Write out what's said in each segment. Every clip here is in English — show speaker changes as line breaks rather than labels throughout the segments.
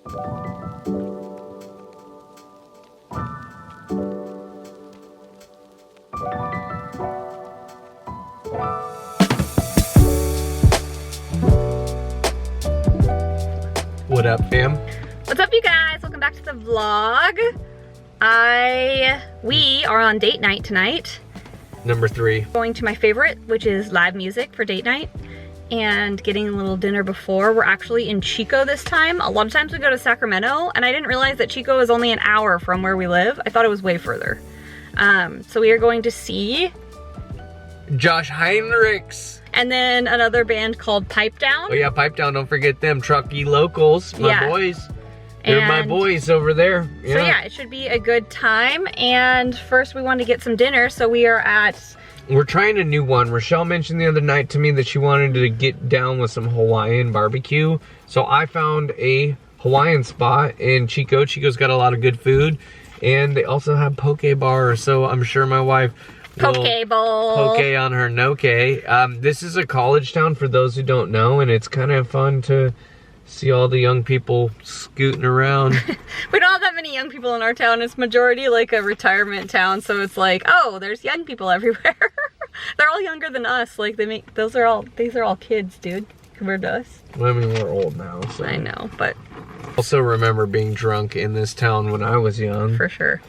What up, fam?
What's up, you guys? Welcome back to the vlog. We are on date night tonight.
Number 3.
Going to my favorite, which is live music for date night, and getting a little dinner before. We're actually in Chico this time. A lot of times we go to Sacramento, and I didn't realize that Chico is only an hour from where we live. I thought it was way further. So we are going to see
Josh Heinrichs.
and then another band called Pipe Down.
Oh yeah, Pipe Down, don't forget them. Truckee locals, my boys. They're my boys over there. Yeah.
So yeah, it should be a good time. And first we want to get some dinner, so we are at...
We're trying a new one. Rochelle mentioned the other night to me that she wanted to get down with some Hawaiian barbecue. So I found a Hawaiian spot in Chico. Chico's got a lot of good food. And they also have poke bars, so I'm sure my wife will
Poke bowl.
poke on her no-K. This is a college town for those who don't know, and it's kind of fun to see all the young people scooting around.
We don't have that many young people in our town. It's majority like a retirement town, so it's like, oh, there's young people everywhere. They're all younger than us. Like these are all kids, dude, compared to us.
I mean, we're old now, so.
I know, but
Also remember being drunk in this town when I was young.
for sure.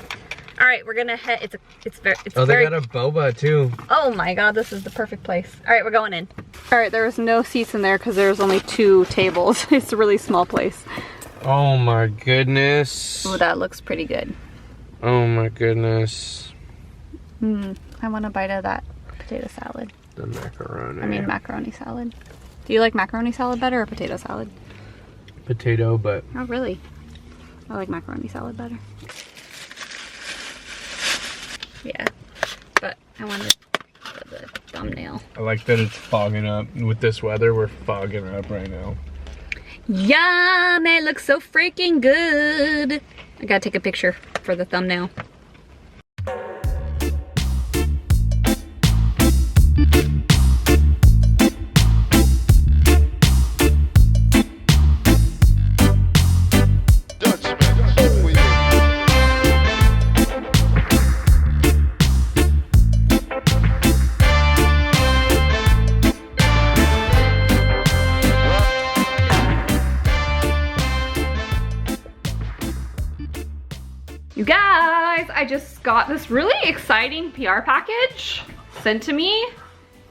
All right, we're gonna head. It's very.
They got a boba too.
Oh my god, this is the perfect place. All right, we're going in. All right, there was no seats in there because there's only 2 tables. It's a really small place.
Oh my goodness.
Oh, that looks pretty good.
Oh my goodness.
I want a bite of that potato salad.
The macaroni.
I mean macaroni salad. Do you like macaroni salad better or potato salad?
Potato, but
Oh, really? I like macaroni salad better. Yeah, but I wanted the thumbnail.
I like that it's fogging up. With this weather, we're fogging up right now.
Yum! It looks so freaking good. I gotta take a picture for the thumbnail. You guys, I just got this really exciting PR package sent to me,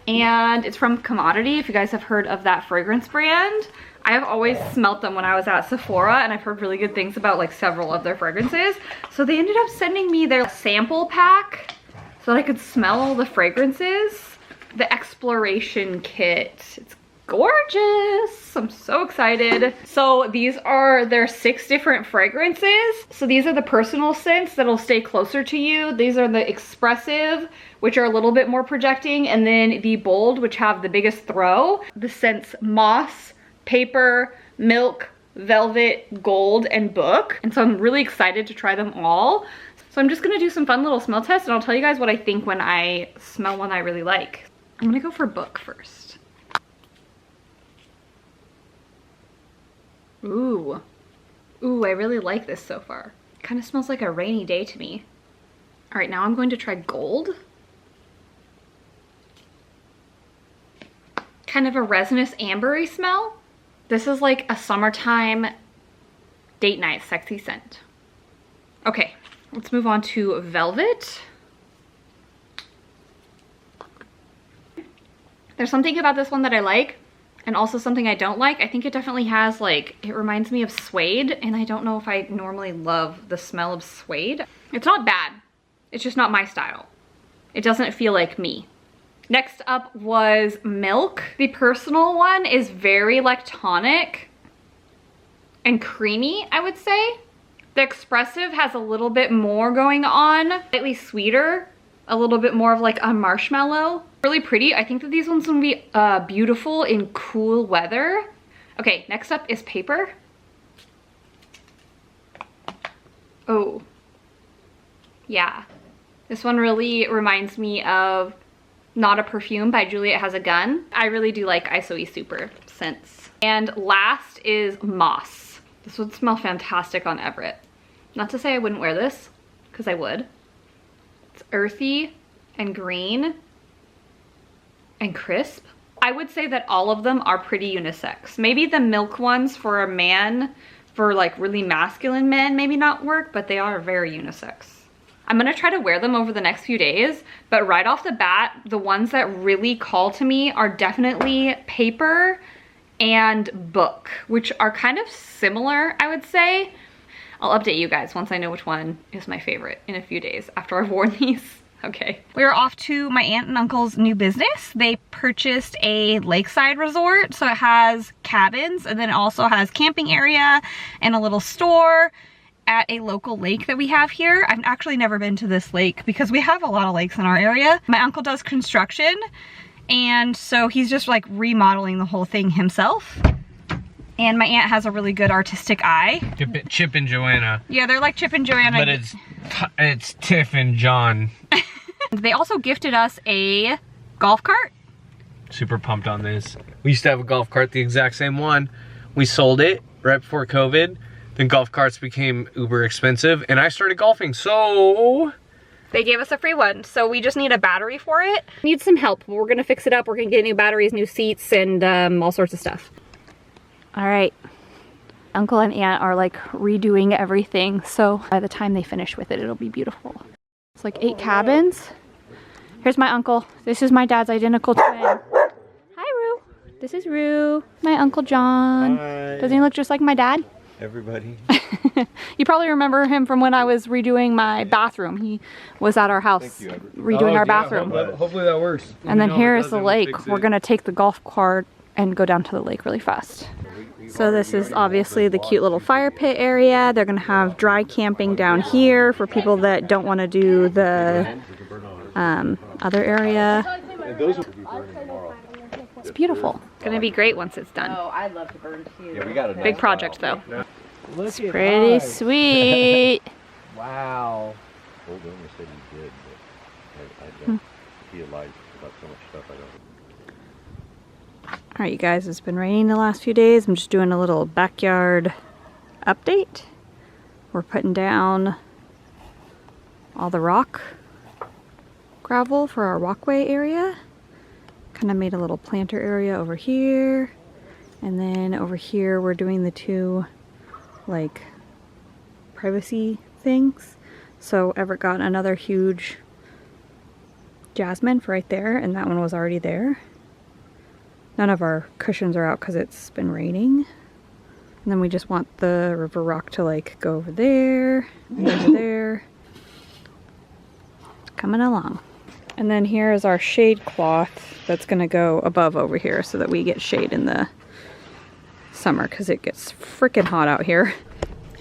and it's from Commodity, if you guys have heard of that fragrance brand. I have always smelt them when I was at Sephora, and I've heard really good things about like several of their fragrances. So they ended up sending me their sample pack so that I could smell all the fragrances. The exploration kit. It's gorgeous. I'm so excited. So these are their 6 different fragrances. So these are the personal scents that'll stay closer to you. These are the expressive, which are a little bit more projecting, and then the bold, which have the biggest throw. The scents moss, paper, milk, velvet, gold, and book. And so I'm really excited to try them all. So I'm just gonna do some fun little smell tests, and I'll tell you guys what I think when I smell one I really like. I'm gonna go for book first. Ooh. Ooh, I really like this so far. Kind of smells like a rainy day to me. All right, now I'm going to try gold. Kind of a resinous ambery smell. This is like a summertime date night sexy scent. Okay, let's move on to velvet. There's something about this one that I like, and also something I don't like. I think it definitely has like, it reminds me of suede, and I don't know if I normally love the smell of suede. It's not bad, it's just not my style. It doesn't feel like me. Next up was milk. The personal one is very like tonic and creamy, I would say. The expressive has a little bit more going on, slightly sweeter, a little bit more of like a marshmallow. Really pretty. I think that these ones will be beautiful in cool weather. Okay, next up is paper. Oh, yeah. This one really reminds me of Not a Perfume by Juliet Has a Gun. I really do like ISOE Super scents. And last is moss. This would smell fantastic on Everett. Not to say I wouldn't wear this, because I would. It's earthy and green and crisp. I would say that all of them are pretty unisex. Maybe the milk ones for a man, for like really masculine men, maybe not work, but they are very unisex. I'm gonna try to wear them over the next few days, but right off the bat, the ones that really call to me are definitely Paper and Book, which are kind of similar, I would say. I'll update you guys once I know which one is my favorite in a few days after I've worn these. Okay. We're off to my aunt and uncle's new business. They purchased a lakeside resort, so it has cabins and then it also has camping area and a little store at a local lake that we have here. I've actually never been to this lake because we have a lot of lakes in our area. My uncle does construction, and so he's just like remodeling the whole thing himself. And my aunt has a really good artistic eye.
Chip and Joanna.
Yeah, they're like Chip and Joanna.
But it's Tiff and John.
They also gifted us a golf cart.
Super pumped on this. We used to have a golf cart, the exact same one. We sold it right before COVID. Then golf carts became uber expensive and I started golfing, so...
They gave us a free one, so we just need a battery for it. Need some help. We're gonna fix it up. We're gonna get new batteries, new seats, and all sorts of stuff. All right, Uncle and Aunt are like redoing everything, so by the time they finish with it, it'll be beautiful. It's like 8 cabins. Here's my uncle. This is my dad's identical twin. Hi, Rue. This is Rue, my Uncle John.
Hi.
Doesn't he look just like my dad?
Everybody.
You probably remember him from when I was redoing my bathroom. He was at our house redoing our bathroom.
Hopefully that works.
And then here is the lake. We're gonna take the golf cart and go down to the lake really fast. So this is obviously the cute little fire pit area. They're gonna have dry camping down here for people that don't wanna do the other area. It's beautiful. It's gonna be great once it's done.
Oh, I'd love to burn too.
Yeah, we got a
Big project though.
It's
Pretty sweet.
Wow.
Old owner said he did, but I don't. He lied about so much stuff I don't.
Alright you guys, it's been raining the last few days. I'm just doing a little backyard update. We're putting down all the rock gravel for our walkway area. Kind of made a little planter area over here. And then over here we're doing the 2 like privacy things. So Everett got another huge jasmine for right there, and that one was already there. None of our cushions are out because it's been raining. And then we just want the river rock to like go over there and over there. Coming along. And then here is our shade cloth that's gonna go above over here so that we get shade in the summer because it gets freaking hot out here.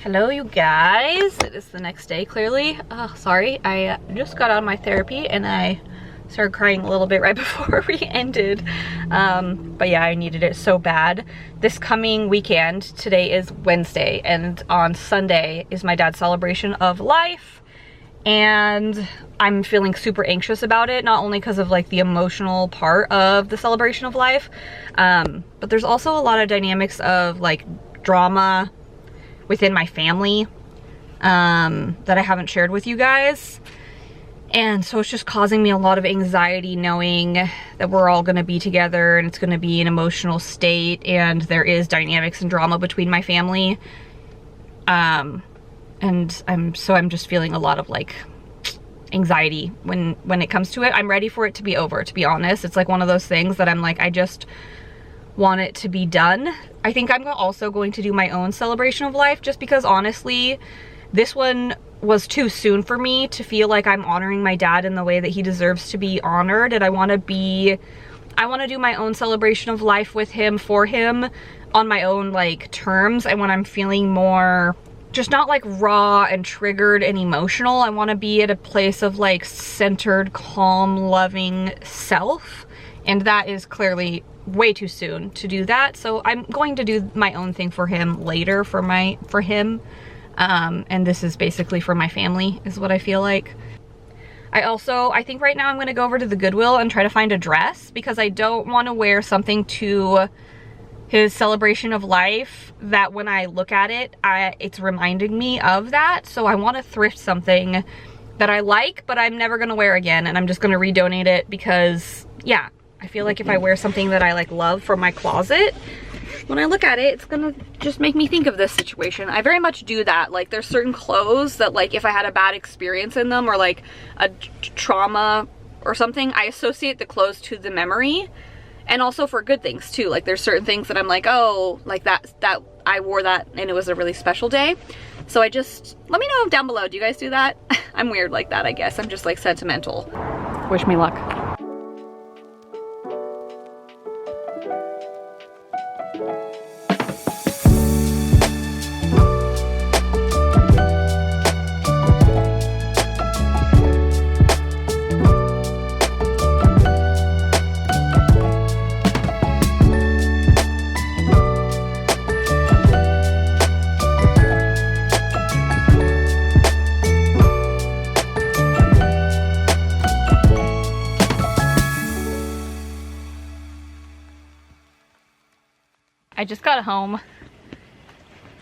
Hello you guys, it is the next day clearly. Oh, sorry, I just got out of my therapy and I started crying a little bit right before we ended. But yeah, I needed it so bad. This coming weekend, today is Wednesday, and on Sunday is my dad's celebration of life. And I'm feeling super anxious about it, not only because of like the emotional part of the celebration of life, but there's also a lot of dynamics of like drama within my family that I haven't shared with you guys. And so it's just causing me a lot of anxiety knowing that we're all gonna be together and it's gonna be an emotional state and there is dynamics and drama between my family. And I'm just feeling a lot of like anxiety when it comes to it. I'm ready for it to be over, to be honest. It's like one of those things that I'm like, I just want it to be done. I think I'm also going to do my own celebration of life just because honestly, this one was too soon for me to feel like I'm honoring my dad in the way that he deserves to be honored. And I want to do my own celebration of life with him, for him, on my own like terms. And when I'm feeling more just not like raw and triggered and emotional, I want to be at a place of like centered, calm, loving self. And that is clearly way too soon to do that. So I'm going to do my own thing for him later, for him. And this is basically for my family, is what I feel like. I think right now I'm gonna go over to the Goodwill and try to find a dress because I don't want to wear something too his celebration of life, that when I look at it, it's reminding me of that. So I want to thrift something that I like, but I'm never gonna wear again, and I'm just gonna redonate it because, yeah, I feel like if I wear something that I like love from my closet, when I look at it, it's gonna just make me think of this situation. I very much do that. Like, there's certain clothes that, like, if I had a bad experience in them or like a trauma or something, I associate the clothes to the memory. And also for good things too. Like, there's certain things that I'm like, oh, like that I wore that and it was a really special day. So I just, let me know down below, do you guys do that? I'm weird like that, I guess. I'm just like sentimental. Wish me luck. I just got home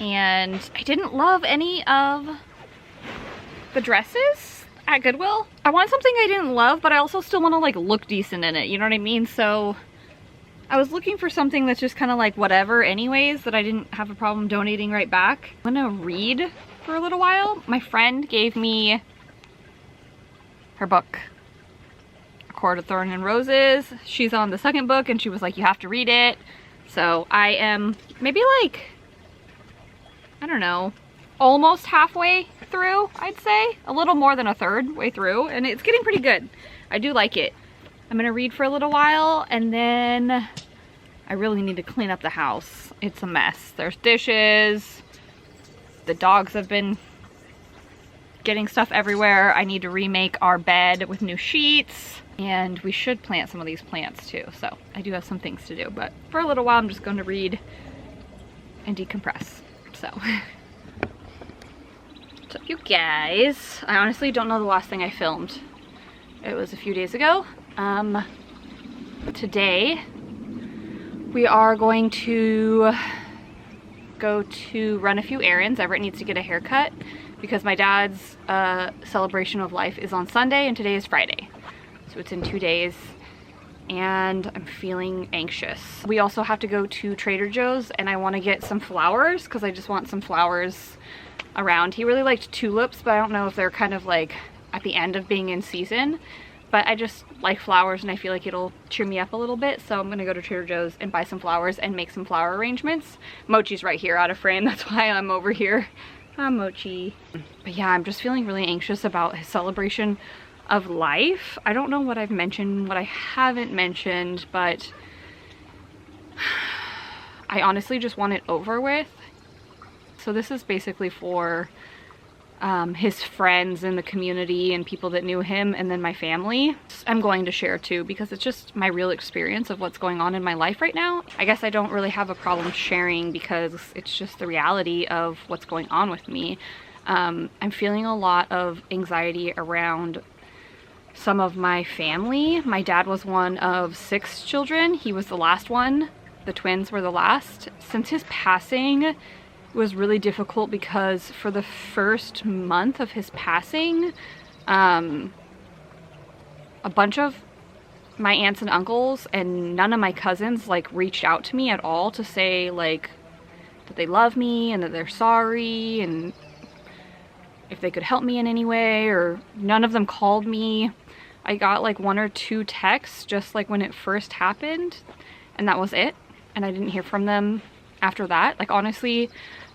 and I didn't love any of the dresses at Goodwill. I wanted something I didn't love, but I also still want to like look decent in it, you know what I mean? So I was looking for something that's just kind of like whatever anyways, that I didn't have a problem donating right back. I'm gonna read for a little while. My friend gave me her book, A Court of Thorns and Roses. She's on the second book and she was like, you have to read it. So I am maybe like, I don't know, almost halfway through, I'd say. A little more than a third way through, and it's getting pretty good. I do like it. I'm gonna read for a little while, and then I really need to clean up the house. It's a mess. There's dishes. The dogs have been getting stuff everywhere. I need to remake our bed with new sheets. And we should plant some of these plants too. So I do have some things to do, but for a little while I'm just going to read and decompress. So what's up, you guys? I honestly don't know the last thing I filmed. It was a few days ago. Today we are going to go to run a few errands. Everett needs to get a haircut because my dad's celebration of life is on Sunday and today is Friday. So it's in 2 days and I'm feeling anxious. We also have to go to Trader Joe's and I want to get some flowers because I just want some flowers around. He really liked tulips, but I don't know if they're kind of like at the end of being in season. But I just like flowers and I feel like it'll cheer me up a little bit. So I'm gonna go to Trader Joe's and buy some flowers and make some flower arrangements. Mochi's right here out of frame, that's why I'm over here. Hi, Mochi. But yeah, I'm just feeling really anxious about his celebration of life. I don't know what I've mentioned, what I haven't mentioned, but I honestly just want it over with. So this is basically for his friends in the community and people that knew him, and then my family. I'm going to share too because it's just my real experience of what's going on in my life right now. I guess I don't really have a problem sharing because it's just the reality of what's going on with me. I'm feeling a lot of anxiety around some of my family. My dad was one of 6 children. He was the last one. The twins were the last. Since his passing, it was really difficult because for the first month of his passing, a bunch of my aunts and uncles and none of my cousins like reached out to me at all to say like that they love me and that they're sorry and if they could help me in any way, or none of them called me. I got like 1 or 2 texts just like when it first happened, and that was it. And I didn't hear from them after that. Like honestly,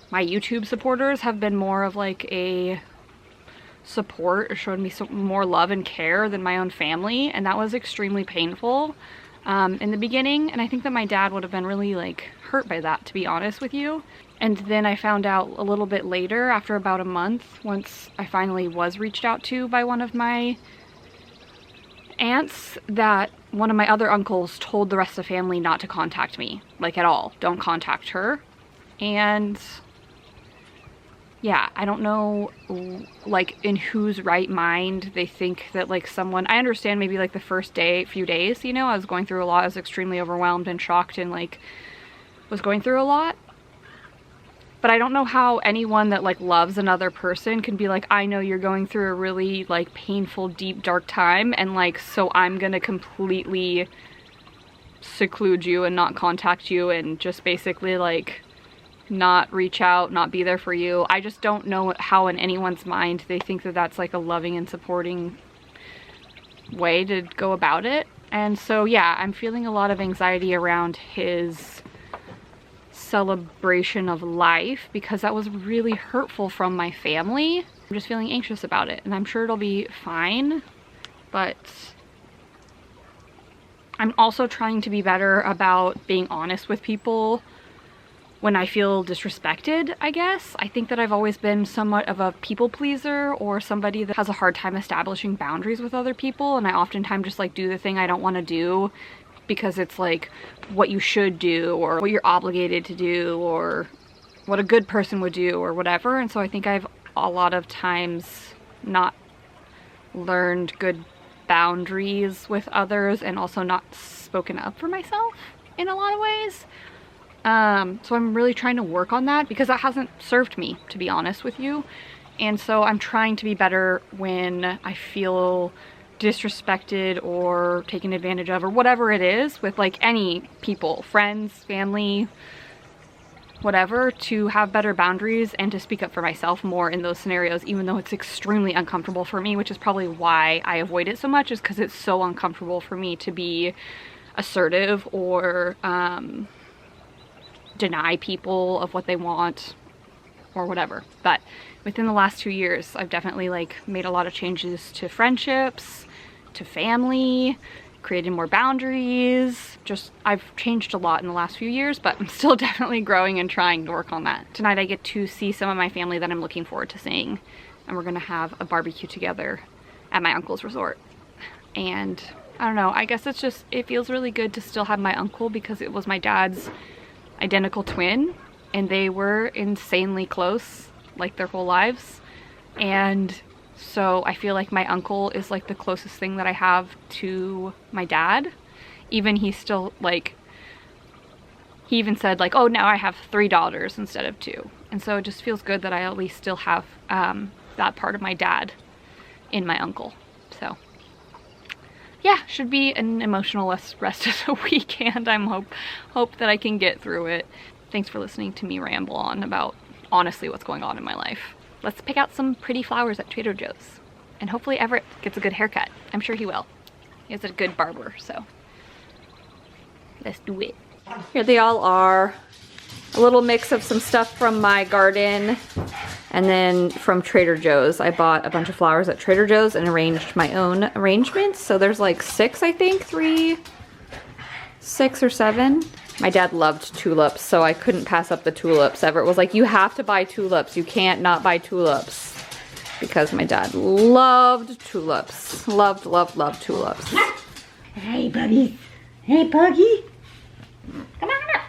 my YouTube supporters have been more of like a support or showed me some more love and care than my own family, and that was extremely painful in the beginning. And I think that my dad would have been really like hurt by that, to be honest with you. And then I found out a little bit later, after about a month, once I finally was reached out to by one of my aunts, that one of my other uncles told the rest of the family not to contact me, like at all. Don't contact her. And yeah, I don't know like in whose right mind they think that like someone, I understand maybe like the first few days, you know, I was going through a lot. I was extremely overwhelmed and shocked and like was going through a lot. But I don't know how anyone that like loves another person can be like, I know you're going through a really like painful, deep, dark time, and like, so I'm gonna completely seclude you and not contact you and just basically like not reach out, not be there for you. I just don't know how in anyone's mind they think that that's like a loving and supporting way to go about it. And so yeah, I'm feeling a lot of anxiety around his celebration of life because that was really hurtful from my family. I'm just feeling anxious about it, and I'm sure it'll be fine, but I'm also trying to be better about being honest with people when I feel disrespected, I guess. I think that I've always been somewhat of a people pleaser, or somebody that has a hard time establishing boundaries with other people, and I oftentimes just like do the thing I don't want to do because it's like what you should do or what you're obligated to do or what a good person would do or whatever. And so I think I've a lot of times not learned good boundaries with others and also not spoken up for myself in a lot of ways. So I'm really trying to work on that because that hasn't served me, to be honest with you. And so I'm trying to be better when I feel disrespected or taken advantage of or whatever it is with like any people, friends, family, whatever, to have better boundaries and to speak up for myself more in those scenarios, even though it's extremely uncomfortable for me, which is probably why I avoid it so much, is because it's so uncomfortable for me to be assertive or deny people of what they want or whatever. But within the last 2 years, I've definitely like made a lot of changes to friendships, to family, created more boundaries. Just, I've changed a lot in the last few years, but I'm still definitely growing and trying to work on that. Tonight I get to see some of my family that I'm looking forward to seeing, and we're gonna have a barbecue together at my uncle's resort. And I don't know, I guess it's just, it feels really good to still have my uncle because it was my dad's identical twin and they were insanely close like their whole lives. And so I feel like my uncle is like the closest thing that I have to my dad. Even he's still like, he even said like, oh, now I have 3 daughters instead of 2. And so it just feels good that I at least still have that part of my dad in my uncle. So yeah, should be an emotional rest of the weekend. I'm hope that I can get through it. Thanks for listening to me ramble on about honestly what's going on in my life. Let's pick out some pretty flowers at Trader Joe's. And hopefully Everett gets a good haircut. I'm sure he will. He has a good barber, so let's do it. Here they all are. A little mix of some stuff from my garden and then from Trader Joe's. I bought a bunch of flowers at Trader Joe's and arranged my own arrangements. So there's like 6, I think, 6 or 7. My dad loved tulips, so I couldn't pass up the tulips. Everett was like, you have to buy tulips. You can't not buy tulips. Because my dad loved tulips. Loved, loved, loved tulips.
Hey, buddy. Hey, Puggy.
Come on up.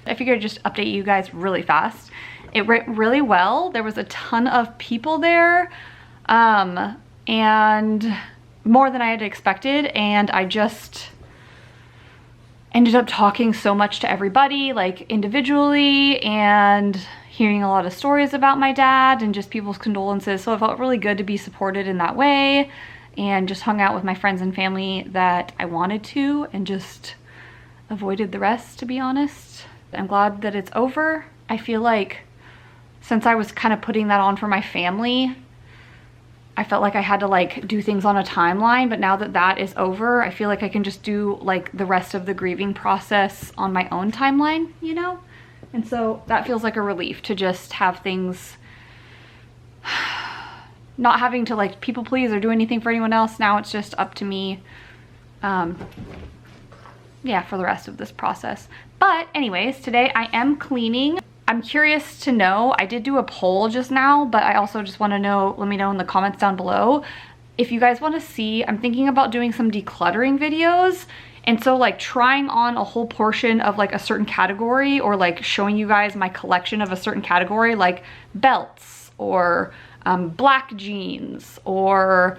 I figured I'd just update you guys really fast. It went really well. There was a ton of people there, and more than I had expected, and I just ended up talking so much to everybody, like individually, and hearing a lot of stories about my dad and just people's condolences. So it felt really good to be supported in that way, and just hung out with my friends and family that I wanted to, and just avoided the rest, to be honest. I'm glad that it's over. I feel like since I was kind of putting that on for my family, I felt like I had to like do things on a timeline, but now that that is over, I feel like I can just do like the rest of the grieving process on my own timeline, you know? And so that feels like a relief to just have things, not having to like people please or do anything for anyone else. Now it's just up to me, yeah, for the rest of this process. But anyways, today I am cleaning. I'm curious to know, I did do a poll just now, but I also just want to know, let me know in the comments down below if you guys want to see. I'm thinking about doing some decluttering videos, and so like trying on a whole portion of like a certain category, or like showing you guys my collection of a certain category, like belts or black jeans or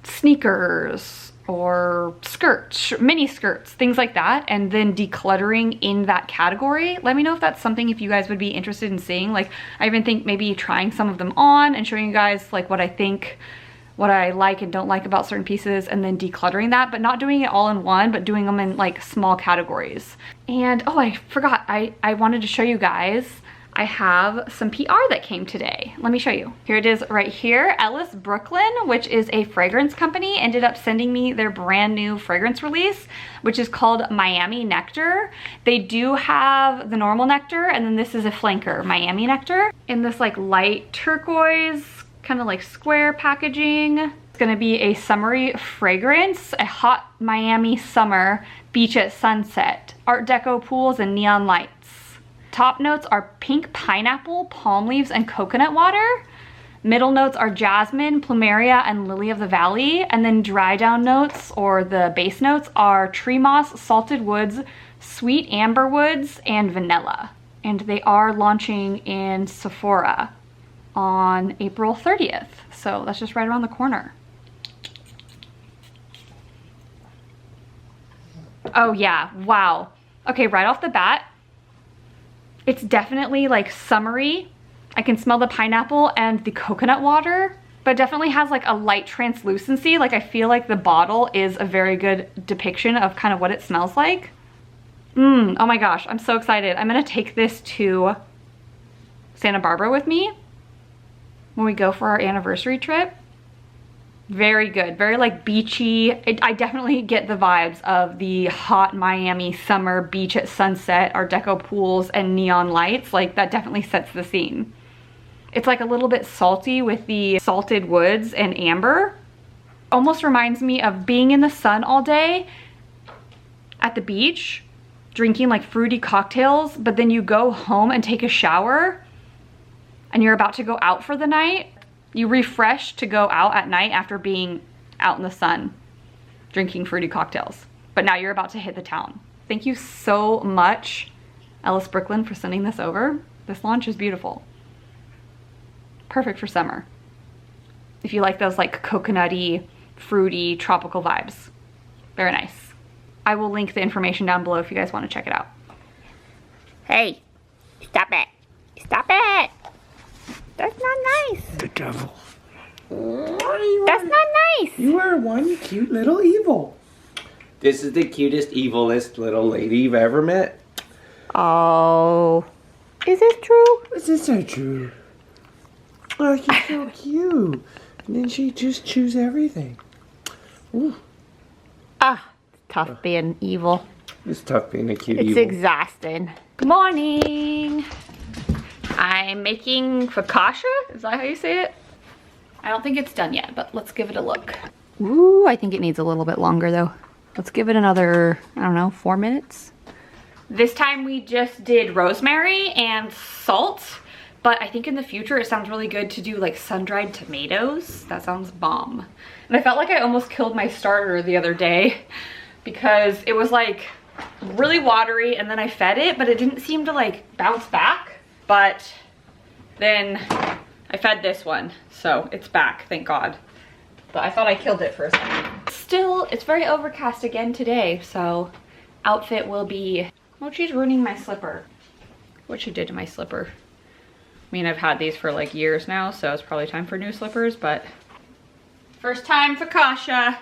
sneakers or skirts, mini skirts, things like that, and then decluttering in that category. Let me know if that's something if you guys would be interested in seeing. Like, I even think maybe trying some of them on and showing you guys like what I think, what I like and don't like about certain pieces, and then decluttering that, but not doing it all in one, but doing them in like small categories. And oh, I forgot, I wanted to show you guys, I have some PR that came today. Let me show you. Here it is right here. Ellis Brooklin, which is a fragrance company, ended up sending me their brand new fragrance release, which is called Miami Nactar. They do have the normal nectar, and then this is a flanker, Miami Nactar, in this like light turquoise, kind of like square packaging. It's gonna be a summery fragrance, a hot Miami summer, beach at sunset, art deco pools and neon lights. Top notes are pink pineapple, palm leaves, and coconut water. Middle notes are jasmine, plumeria, and lily of the valley. And then dry down notes, or the base notes, are tree moss, salted woods, sweet amber woods, and vanilla. And they are launching in Sephora on April 30th. So that's just right around the corner. Oh yeah, wow. Okay, right off the bat, it's definitely like summery. I can smell the pineapple and the coconut water, but definitely has like a light translucency. Like I feel like the bottle is a very good depiction of kind of what it smells like. Oh my gosh, I'm so excited. I'm gonna take this to Santa Barbara with me when we go for our anniversary trip. Very good, very like beachy. I definitely get the vibes of the hot Miami summer beach at sunset, art deco pools, and neon lights. Like that definitely sets the scene. It's like a little bit salty with the salted woods and amber. Almost reminds me of being in the sun all day at the beach, drinking like fruity cocktails, but then you go home and take a shower and you're about to go out for the night. You refresh to go out at night after being out in the sun, drinking fruity cocktails. But now you're about to hit the town. Thank you so much, Ellis Brooklyn, for sending this over. This launch is beautiful. Perfect for summer. If you like those like coconutty, fruity, tropical vibes. Very nice. I will link the information down below if you guys want to check it out.
Hey, stop it. Stop it. That's not nice.
The devil.
That's not nice.
You are one cute little evil. This is the cutest, evilest little lady you've ever met.
Oh. Is this true?
Is this so true? Oh, you're so cute. And then she just chews everything. Ooh.
Ah, it's tough being evil.
It's tough being a cute
It's
evil.
exhausting.
Good morning. I'm making focaccia. Is that how you say it? I don't think it's done yet, but let's give it a look. Ooh, I think it needs a little bit longer though. Let's give it another, I don't know, 4 minutes. This time we just did rosemary and salt, but I think in the future it sounds really good to do like sun-dried tomatoes. That sounds bomb. And I felt like I almost killed my starter the other day because it was like really watery and then I fed it, but it didn't seem to like bounce back. But then I fed this one, so it's back, thank God. But I thought I killed it for a second. Still, it's very overcast again today, so outfit will be, well, she's ruining my slipper. What she did to my slipper. I mean, I've had these for like years now, so it's probably time for new slippers, but first time focaccia.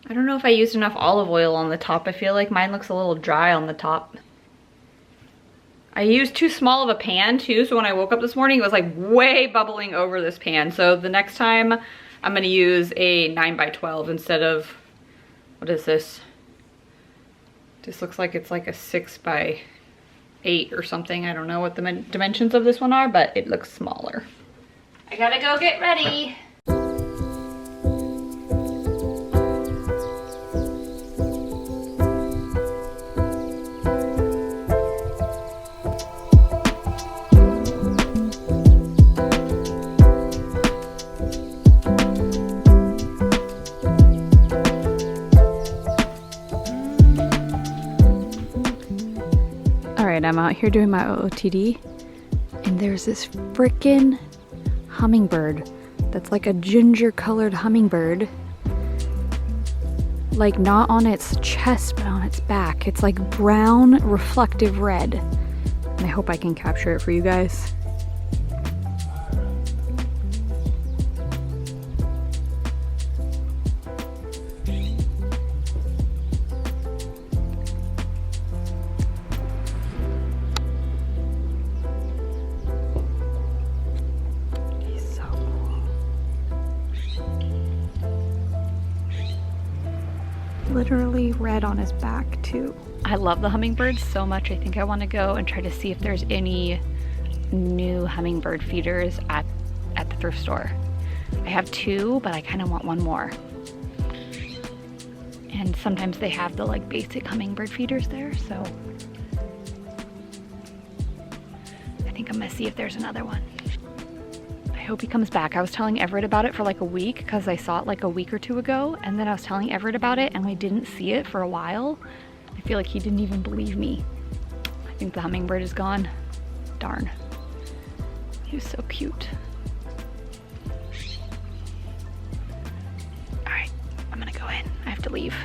I don't know if I used enough olive oil on the top. I feel like mine looks a little dry on the top. I used too small of a pan too, so when I woke up this morning, it was like way bubbling over this pan. So the next time I'm gonna use a 9x12 instead of, what is this? This looks like it's like a 6x8 or something. I don't know what the dimensions of this one are, but it looks smaller. I gotta go get ready. I'm out here doing my OOTD and there's this freaking hummingbird that's like a ginger colored hummingbird. Like not on its chest, but on its back. It's like brown, reflective red. And I hope I can capture it for you guys. Literally red on his back too. I love the hummingbirds so much. I think I want to go and try to see if there's any new hummingbird feeders at the thrift store. I have 2, but I kind of want one more. And sometimes they have the like basic hummingbird feeders there, so I think I'm gonna see if there's another one. I hope he comes back. I was telling Everett about it for like a week because I saw it like a week or 2 ago, and then I was telling Everett about it and we didn't see it for a while. I feel like he didn't even believe me. I think the hummingbird is gone. Darn. He was so cute. All right, I'm gonna go in. I have to leave.